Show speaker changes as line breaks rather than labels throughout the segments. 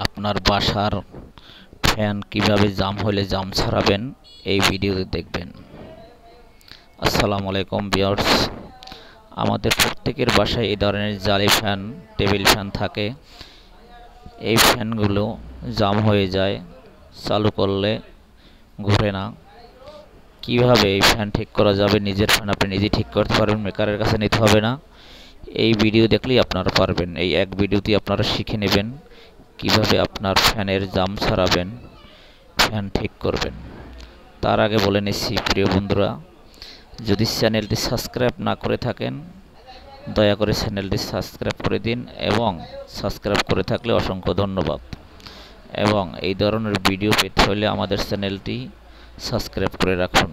আপনার বাসার ফ্যান কিভাবে জাম হলে জাম ছাড়াবেন এই ভিডিওতে দেখবেন। আসসালামু আলাইকুম ভিউয়ার্স, আমাদের প্রত্যেকের বাসায় এই ধরনের জালি ফ্যান, টেবিল ফ্যান থাকে। এই ফ্যানগুলো জাম হয়ে যায়, চালু করলে ঘুরে না। কিভাবে এই ফ্যান ঠিক করা যাবে? নিজের ফ্যান আপনি নিজেই ঠিক করতে পারবেন, মেকারের কাছে নিতে হবে না। এই ভিডিও দেখলেই আপনারা পারবেন। এই এক ভিডিওতেই আপনারা শিখে নেবেন কিভাবে আপনার ফ্যানের জাম ছাড়াবেন, ফ্যান ঠিক করবেন। তার আগে বলে নিচ্ছি প্রিয় বন্ধুরা, যদি চ্যানেলটি সাবস্ক্রাইব না করে থাকেন দয়া করে চ্যানেলটি সাবস্ক্রাইব করে দিন, এবং সাবস্ক্রাইব করে থাকলে অসংখ্য ধন্যবাদ। এবং এই ধরনের ভিডিও পেতে হলে আমাদের চ্যানেলটি সাবস্ক্রাইব করে রাখুন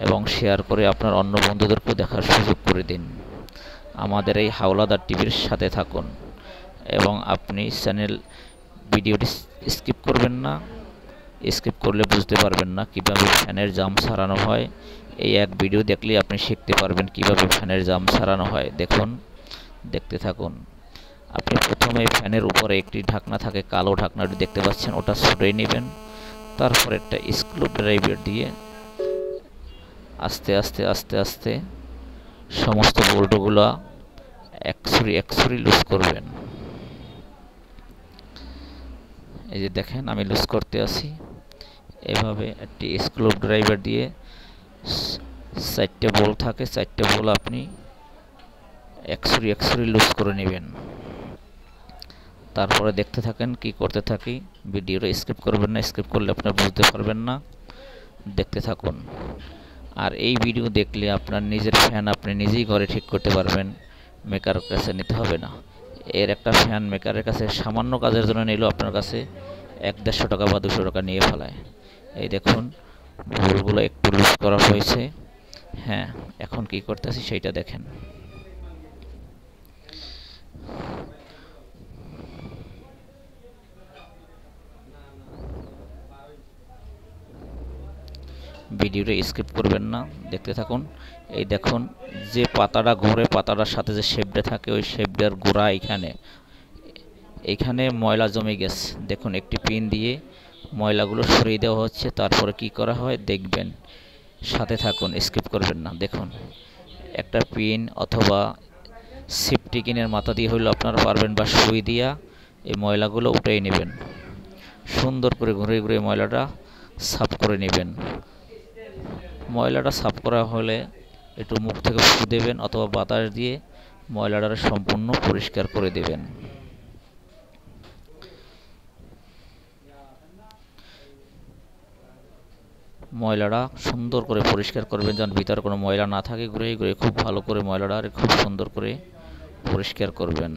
এবং শেয়ার করে আপনার অন্য বন্ধুদেরকেও দেখার সুযোগ করে দিন। আমাদের এই হাওলাদার টিভির সাথে থাকুন এবং আপনি ভিডিওটি স্কিপ করবেন না। স্কিপ করলে বুঝতে পারবেন না কিভাবে ফ্যানের জাম সারানো হয়। এই এক ভিডিও দেখলেই আপনি শিখতে পারবেন কিভাবে ফ্যানের জাম সারানো হয়। দেখুন, দেখতে থাকুন। আপনি প্রথমে ফ্যানের উপরে একটি ঢাকনা থাকে, কালো ঢাকনাটি দেখতে পাচ্ছেন, ওটা সরিয়ে নেবেন। তারপর একটা স্ক্রু ড্রাইভার দিয়ে আস্তে আস্তে আস্তে আস্তে সমস্ত বোল্টগুলো একসুরি লুজ করবেন। এই যে দেখেন, আমি লুজ করতে আছি। এভাবে একটি স্ক্রু ড্রাইভার দিয়ে 4টে বোল্ট থাকে, 4টে বোল্ট আপনি একসুরি লুজ করে নেবেন। তারপরে দেখতে থাকেন কি করতে থাকি। ভিডিওটা স্কিপ করবেন না, স্কিপ করলে আপনারা বুঝতে পারবেন না। দেখতে থাকুন। আর এই ভিডিও দেখলে আপনার নিজের ফ্যান আপনি নিজেই ঘরে ঠিক করতে পারবেন, মেকারের কাছে নিতে হবে না। এর একটা ফ্যান মেকারের কাছে সামান্য কাজের জন্য নিলেও আপনার কাছে 100-150 টাকা বা 200 টাকা নিয়ে ফেলায়। এই দেখুন, বোল্টগুলো একটু লুজ করা হয়েছে। হ্যাঁ, এখন কি করতেছি সেইটা দেখেন। ভিডিওটা স্কিপ করবেন না, দেখতে থাকুন। এই দেখুন, যে পাতাটা ঘুরে, পাতাটার সাথে যে শেপটা থাকে, ওই শেপটার গোড়া এইখানে ময়লা জমে গেছে। দেখুন, একটি পিন দিয়ে ময়লাগুলো সরিয়ে দেওয়া হচ্ছে। তারপরে কি করা হয় দেখবেন, সাথে থাকুন, স্কিপ করবেন না। দেখুন, একটা পিন অথবা সেফটিকিনের মাথা দিয়ে হইলে আপনারা পারবেন, বা সুই দিয়া এই ময়লাগুলো উঠিয়ে নেবেন। সুন্দর করে ঘুরে ঘুরে ময়লাটা সাফ করে নেবেন। ময়লাটা সাফ করা হলে একটু মুখ থেকে ফু দেবেন অথবা বাতাস দিয়ে ময়লাটা সম্পূর্ণ পরিষ্কার করে দেবেন। ময়লাটা সুন্দর করে পরিষ্কার করবেন, যেন ভিতরে কোনো ময়লা না থাকে। ঘুরে ঘুরে খুব ভালো করে ময়লাটা খুব সুন্দর করে পরিষ্কার করবেন।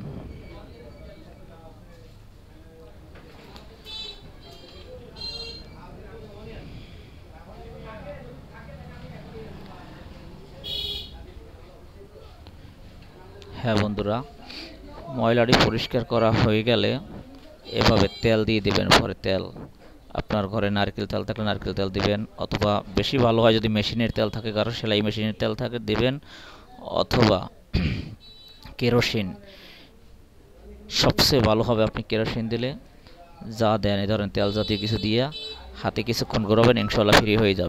হ্যাঁ বন্ধুরা, ময়লাটি পরিষ্কার করা হয়ে গেলে এভাবে তেল দিয়ে দিবেন। পরে তেল, আপনার ঘরে নারকেল তেল থাকলে নারকেল তেল দিবেন, অথবা বেশি ভালো হয় যদি মেশিনের তেল থাকে, কারো সেলাই মেশিনের তেল থাকে দিবেন, অথবা কেরোসিন। সবচেয়ে ভালো হবে আপনি কেরোসিন দিলে। যা দেন, এই ধরেন তেল জাতীয় কিছু দিয়ে হাতে কিছুক্ষণ ঘোরাবেন, ইনশাল্লাহ ফ্রি হয়ে যাবে।